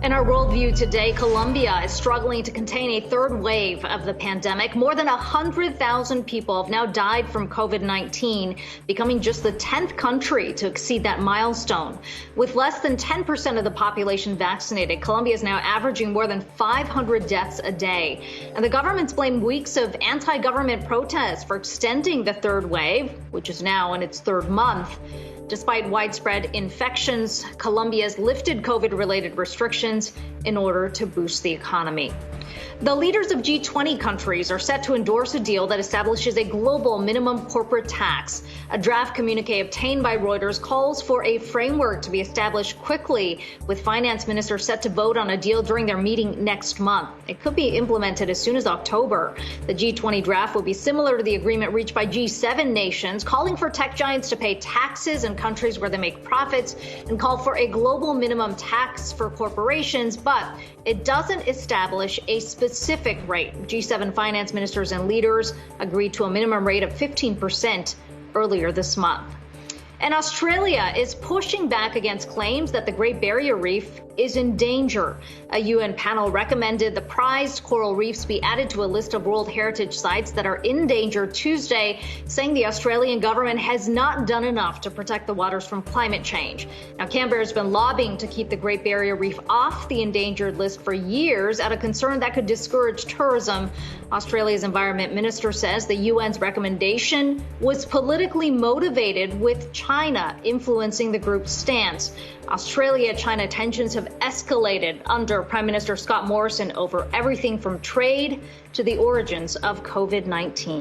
In our worldview today, Colombia is struggling to contain a third wave of the pandemic. More than 100,000 people have now died from COVID-19, becoming just the 10th country to exceed that milestone. With less than 10% of the population vaccinated, Colombia is now averaging more than 500 deaths a day. And the government's blamed weeks of anti-government protests for extending the third wave, which is now in its third month. Despite widespread infections, Colombia has lifted COVID-related restrictions in order to boost the economy. The leaders of G20 countries are set to endorse a deal that establishes a global minimum corporate tax. A draft communique obtained by Reuters calls for a framework to be established quickly, with finance ministers set to vote on a deal during their meeting next month. It could be implemented as soon as October. The G20 draft will be similar to the agreement reached by G7 nations, calling for tech giants to pay taxes in countries where they make profits and call for a global minimum tax for corporations, but it doesn't establish a specific rate. G7 finance ministers and leaders agreed to a minimum rate of 15% earlier this month. And Australia is pushing back against claims that the Great Barrier Reef is in danger. A UN panel recommended the prized coral reefs be added to a list of World Heritage sites that are in danger Tuesday, saying the Australian government has not done enough to protect the waters from climate change. Now, Canberra has been lobbying to keep the Great Barrier Reef off the endangered list for years out of concern that could discourage tourism. Australia's environment minister says the UN's recommendation was politically motivated, with China influencing the group's stance. Australia-China tensions have escalated under Prime Minister Scott Morrison over everything from trade to the origins of COVID-19.